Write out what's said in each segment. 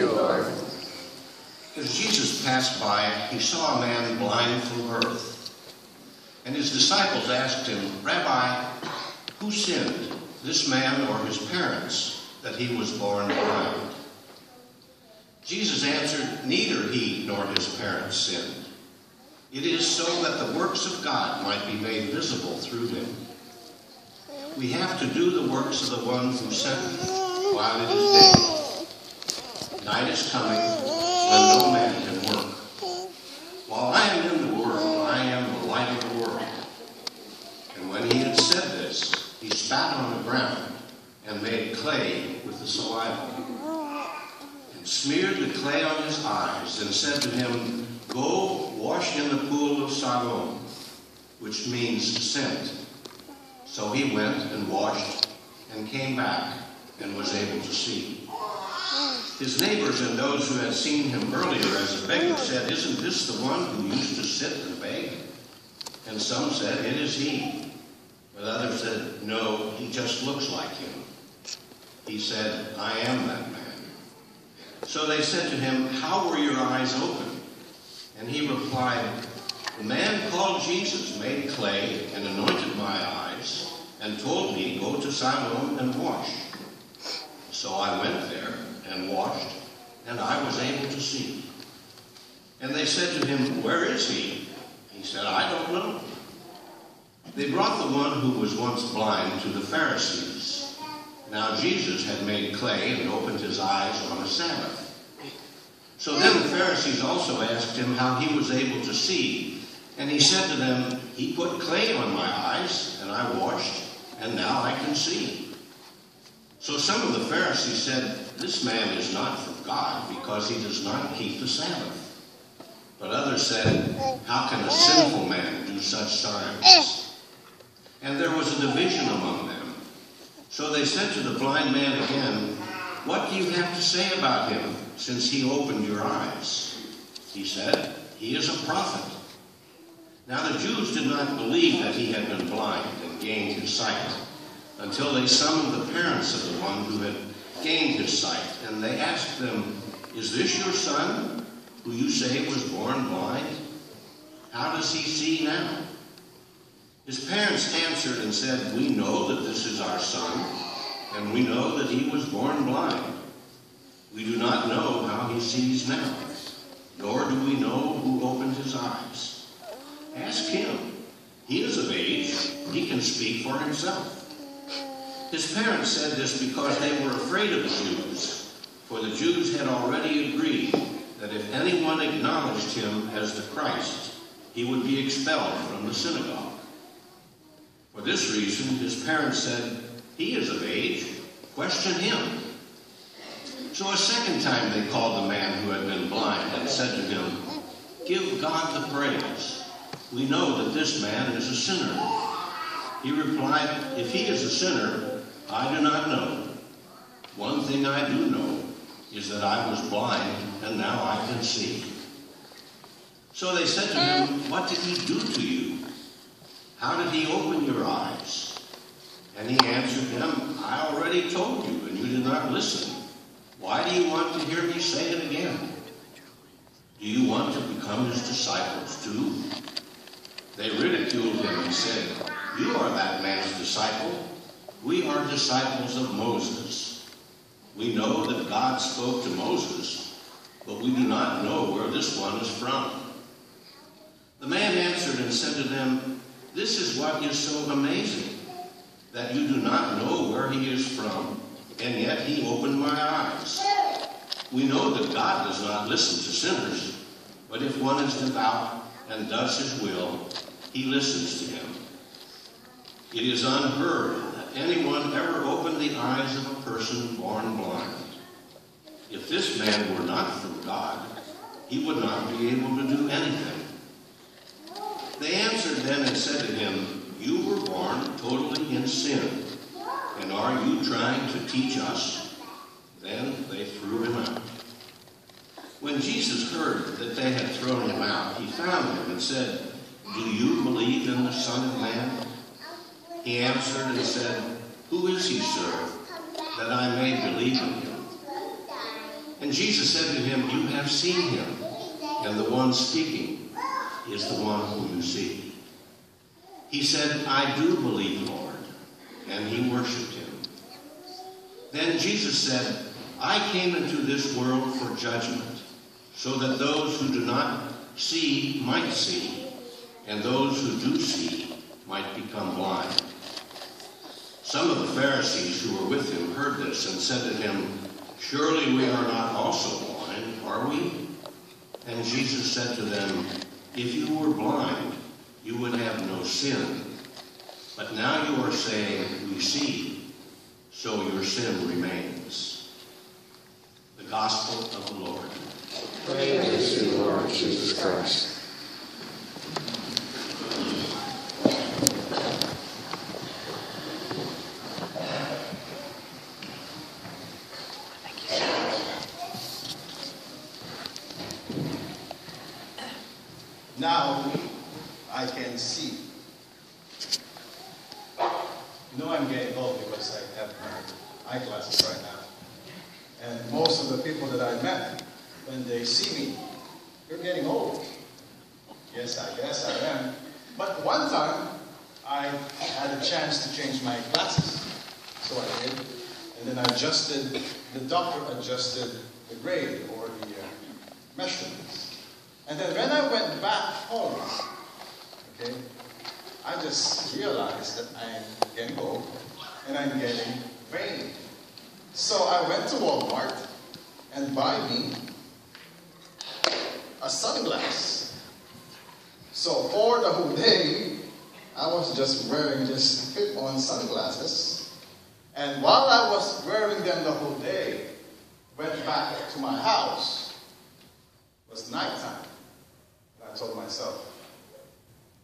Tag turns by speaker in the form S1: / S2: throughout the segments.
S1: you, Lord.
S2: As Jesus passed by, he saw a man blind from birth. And his disciples asked him, Rabbi, who sinned, this man or his parents, that he was born blind? Jesus answered, neither he nor his parents sinned. It is so that the works of God might be made visible through him. We have to do the works of the one who sent me while it is day. Night is coming when no man can work. While I am in the world, I am the light of the world. And when he had said this, he spat on the ground and made clay with the saliva, and smeared the clay on his eyes, and said to him, go wash in the pool of Siloam, which means sent. So he went and washed and came back and was able to see. His neighbors and those who had seen him earlier as a beggar said, isn't this the one who used to sit and beg? And some said, it is he. But others said, no, he just looks like him. He said, I am that man. So they said to him, how were your eyes open? And he replied, the man called Jesus made clay and anointed my eyes and told me, go to Siloam and wash. So I went there and washed, and I was able to see. And they said to him, where is he? He said, I don't know. They brought the one who was once blind to the Pharisees. Now Jesus had made clay and opened his eyes on a Sabbath. So then the Pharisees also asked him how he was able to see. And he said to them, he put clay on my eyes, and I washed, and now I can see. So some of the Pharisees said, this man is not from God, because he does not keep the Sabbath. But others said, how can a sinful man do such signs? And there was a division among them. So they said to the blind man again, what do you have to say about him, since he opened your eyes? He said, he is a prophet. Now the Jews did not believe that he had been blind and gained his sight, until they summoned the parents of the one who had gained his sight. And they asked them, is this your son, who you say was born blind? How does he see now? His parents answered and said, we know that this is our son, and we know that he was born blind. We do not know how he sees now, nor do we know who opened his eyes. Ask him. He is of age. He can speak for himself. His parents said this because they were afraid of the Jews, for the Jews had already agreed that if anyone acknowledged him as the Christ, he would be expelled from the synagogue. For this reason, his parents said, he is of age. Question him. So a second time they called the man who had been blind and said to him, give God the praise. We know that this man is a sinner. He replied, if he is a sinner, I do not know. One thing I do know is that I was blind and now I can see. So they said to him, what did he do to you? How did he open your eyes? And he answered them, I already told you, and you did not listen. Why do you want to hear me say it again? Do you want to become his disciples too? They ridiculed him and said, you are that man's disciple. We are disciples of Moses. We know that God spoke to Moses, but we do not know where this one is from. The man answered and said to them, this is what is so amazing, that you do not know where he is from, and yet he opened my eyes. We know that God does not listen to sinners, but if one is devout and does his will, he listens to him. It is unheard that anyone ever opened the eyes of a person born blind. If this man were not from God, he would not be able to do anything. They answered then and said to him, you were born totally in sin, and are you trying to teach us? Then they threw him out. When Jesus heard that they had thrown him out, he found him and said, do you believe in the Son of Man? He answered and said, who is he, sir, that I may believe in him? And Jesus said to him, "You have seen him, and the one speaking is the one whom you see." He said, "I do believe, Lord," and he worshipped him. Then Jesus said, "I came into this world for judgment, so that those who do not see might see, and those who do see might become blind." Some of the Pharisees who were with him heard this and said to him, "Surely we are not also blind, are we?" And Jesus said to them, "If you were blind, you would have no sin. But now you are saying, 'We see,' so your sin remains." The Gospel of the Lord.
S1: Praise to you, Lord Jesus Christ.
S3: Now I can see. You know I'm getting old because I have my eyeglasses right now. And most of the people that I met, when they see me, "You're getting old." Yes, I guess I am. But one time, I had a chance to change my glasses. So I did. And then the doctor adjusted the grade or the measurements. And then when I went back home, okay, I just realized that I'm getting old and I'm getting vain. So I went to Walmart and buy me a sunglass. So for the whole day, I was just wearing just fit-on sunglasses. And while I was wearing them the whole day, went back to my house, it was nighttime. And I told myself,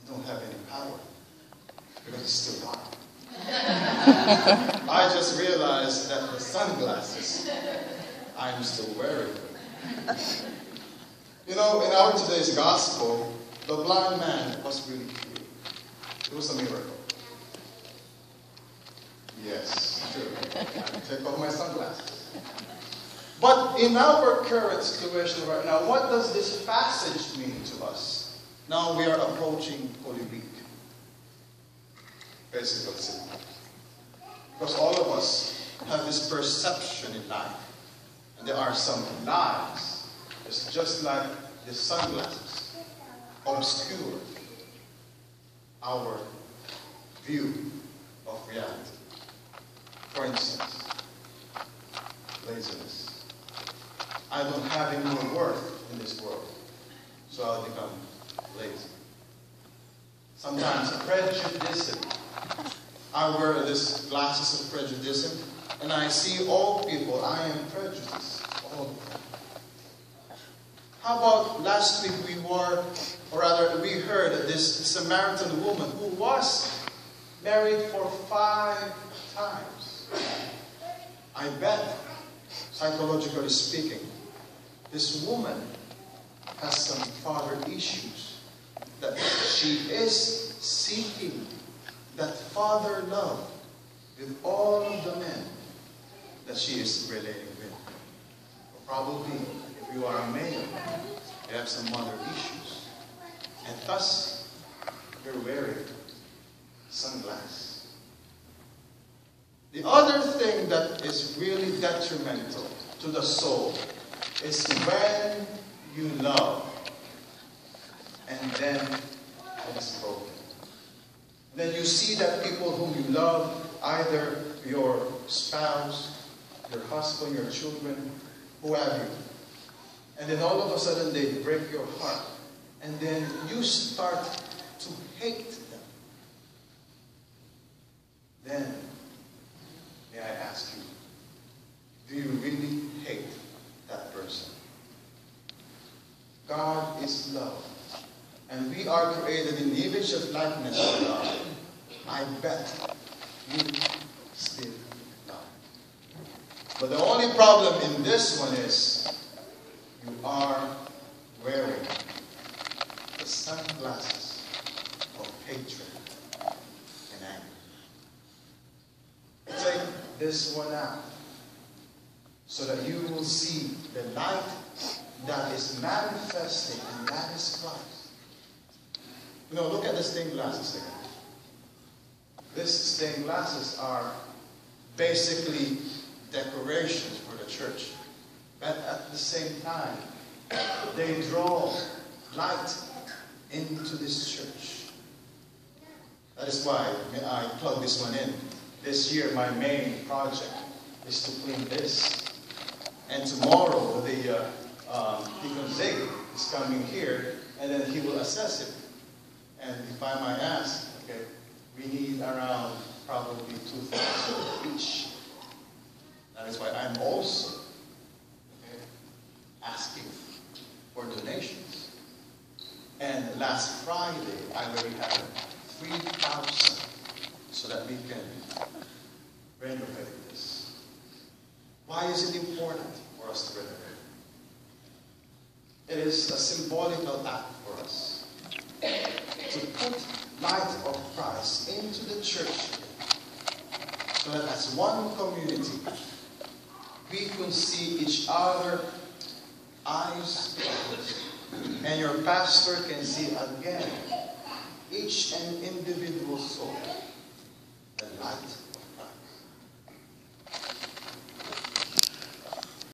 S3: "You don't have any power because it's still dark." I just realized that the sunglasses, I'm still wearing them. You know, in our today's gospel, the blind man was really healed. It was a miracle. Yes, true. I take off my sunglasses. But in our current situation right now, what does this passage mean to us? Now we are approaching Holy Week. Basically, because all of us have this perception in life. And there are some lies. It's just like the sunglasses obscure our view of reality. For instance, laziness. I don't have any more worth in this world, so I'll become lazy. Sometimes prejudice. I wear these glasses of prejudice, and I see all people. I am prejudiced all the time. How about last week we heard this Samaritan woman who was married for 5 times. I bet, psychologically speaking, this woman has some father issues, that she is seeking that father love with all of the men that she is relating with. Or probably, if you are a male, you have some mother issues. And thus, you're wearing sunglasses. The other thing that is really detrimental to the soul is when you love and then it's broken. Then you see that people whom you love, either your spouse, your husband, your children, who have you. And then all of a sudden they break your heart. And then you start to hate them. Then, may I ask you, do you really hate that person? God is love. And we are created in the image of likeness of God. I bet you still love. But the only problem in this one is you are wearing the sunglasses of hatred and anger. Take this one out so that you will see the light that is manifesting, and that is Christ. You know, look at the stained glasses again. These stained glasses are basically decorations for the church. But at the same time, they draw light into this church. That is why I plug this one in. This year, my main project is to clean this. And tomorrow, the Deacon Zig is coming here, and then he will assess it. And if I might ask, okay, we need around probably 2,000 each. That is why I'm also asking for donations. And last Friday, I already had 3,000 so that we can renovate this. Why is it important for us to renovate? It is a symbolical act for us to put light of Christ into the church so that as one community, we can see each other eyes closed, and your pastor can see again each and individual soul, the light